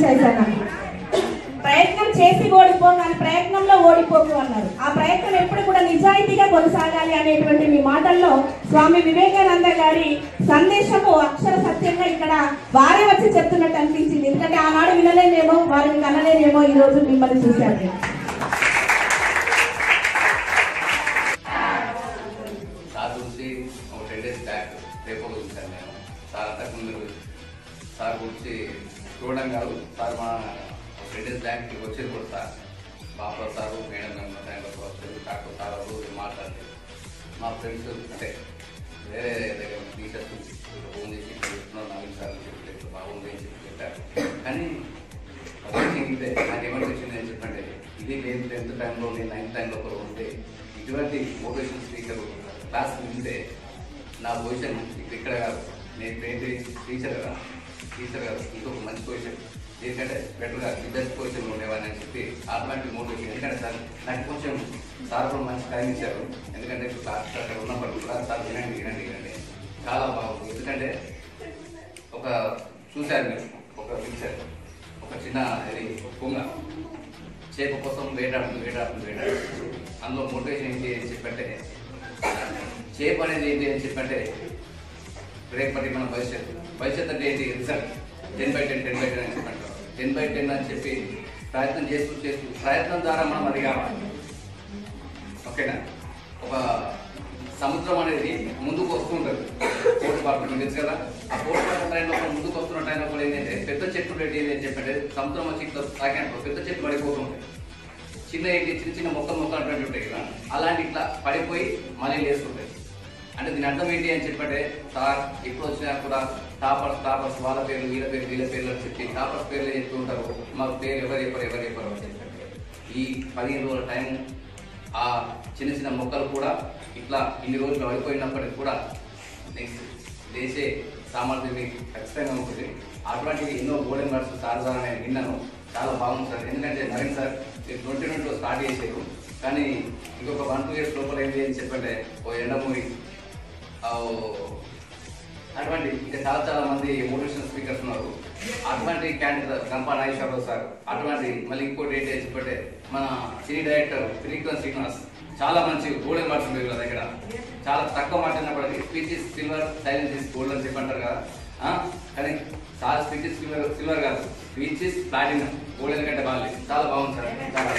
వచ్చాయి సార్ నాకు. ప్రయత్నం చేసి ఓడిపో కానీ ప్రయత్నంలో ఓడిపోకు అన్నారు. ఆ ప్రయత్నం ఎప్పుడు కూడా నిజాయితీగా కొనసాగాలి అనేటువంటి మీ మాటల్లో స్వామి వివేకానంద గారి సందేశము అక్షర సత్యంగా ఇక్కడ వారే వచ్చి చెప్తున్నట్టు అనిపించింది. ఎందుకంటే ఆనాడు వినలేనేమో, వారిని కనలేనేమో, ఈ రోజు మిమ్మల్ని చూశాను. సార్ గురించి చూడడం కాదు, సార్ మా 2 days బ్యాక్ వచ్చేది కూడా సార్ బాపా సారు మేడం టైంలో వచ్చేది. డాక్టర్ సార్ రోజు మాట్లాడితే మా ఫ్రెండ్స్ అంటే వేరే దగ్గర టీచర్స్ ఫోన్ చేసి చెప్తున్నాను, నవీన్ సార్ చెప్పి బాగుంది అని చెప్పి చెప్పారు. కానీ ఇదే నాకు ఏమనిపించింది అని చెప్పండి, ఇది నేను 10th టైంలో నేను 9th టైంలో ఒకరు ఉంటే ఇటువంటి మోటివేషన్ స్పీకర్ క్లాస్ ఉంటే నా పొజిషన్ ఇక్కడ కాదు, నేను టీచర్ కాదు, ఇంకొక మంచి పొజిషన్ ఎందుకంటే బెటర్గా బెస్ట్ పొజిషన్లో ఉండేవాడిని అని చెప్పి ఆటోమేటిక్ మోటివేషన్. ఎందుకంటే సార్ నాకు కొంచెం సార్ కూడా మంచి టైం ఇచ్చారు. ఎందుకంటే ఇప్పుడు క్లాస్ అక్కడ ఉన్నప్పుడు కూడా సార్ వినండి చాలా బాగుంది. ఎందుకంటే ఒక చూశారు మీరు ఒక పిక్చర్, ఒక చిన్న ఇది కుంగ చేప కోసం వేటాడుతుంది. అందులో మోటివేషన్ ఏంటి అని చెప్పంటే చేప అనేది ఏంటి అని చెప్పంటే రేపటి మన భవిష్యత్తు అంటే ఏంటి రిజల్ట్ 10/10 అని చెప్పంటారు. 10/10 అని చెప్పి ప్రయత్నం చేస్తూ ప్రయత్నం ద్వారా మనం అది కావాలి. ఓకేనా? ఒక సముద్రం అనేది ముందుకు వస్తుంటుంది, పోటీ పడుతుంది తెలుసు కదా. ఆ పోటీ పడుతున్న టైంలో ముందుకు వస్తున్న టైంలో కూడా ఏంటంటే పెద్ద చెట్లు ఏంటి అని చెప్పంటే సముద్రం వచ్చి ఇట్లా తాకినప్పుడు పెద్ద చెట్లు పడిపోతుంటాయి. చిన్న మొక్కలు అటువంటి ఉంటాయి కదా, అలాంటి ఇట్లా పడిపోయి మళ్ళీ లేస్తుంటాయి. అంటే దీని అర్థం ఏంటి అని చెప్పంటే సార్ ఇప్పుడు వచ్చినా కూడా టాపర్స్ వాళ్ళ పేర్లు వీళ్ళ పేర్లు అని చెప్పి టాపర్స్ పేర్లు చెప్తూ ఉంటారు. మాకు పేరు ఎవరు చెప్పారు అని చెప్పంటే ఈ 15 రోజుల టైం ఆ చిన్న మొక్కలు కూడా ఇట్లా ఇన్ని రోజులు పడిపోయినప్పటికీ కూడా నెక్స్ట్ లేచే సామర్థ్యం ఖచ్చితంగా ఉంటుంది. అటువంటివి ఎన్నో గోల్డెన్ వర్డ్స్ సార్ నేను విన్నాను, చాలా బాగుంది సార్. ఎందుకంటే నవీన్ సార్ 2020లో స్టార్ట్ చేసారు, కానీ ఇంకొక 1-2 years లోపల ఏంటి అని చెప్పంటే ఓ ఎండమూరి అటువంటి ఇంకా చాలా మంది మోటివేషనల్ స్పీకర్స్ ఉన్నారు. అటువంటి క్యాండిడేట్ గంపా నాగేశ్వరరావు సార్, అటువంటి మళ్ళీ ఇంకోటి ఏంటి అని చెప్పంటే మన సినీ డైరెక్టర్ త్రివిక్రమ్ శ్రీనివాస్, చాలా మంచి గోల్డెన్ వర్డ్స్ ఉంది వీళ్ళ దగ్గర. చాలా తక్కువ మాట్లాడినప్పటికీ speech is silver, silence is gold అని చెప్పంటారు కదా. కానీ చాలా స్పీచ్ ఇస్ సిల్వర్ కాదు, స్పీచ్ ఇస్ ప్లాటినం, గోల్డెన్ కంటే బాగా చాలా బాగుంది సార్. చాలా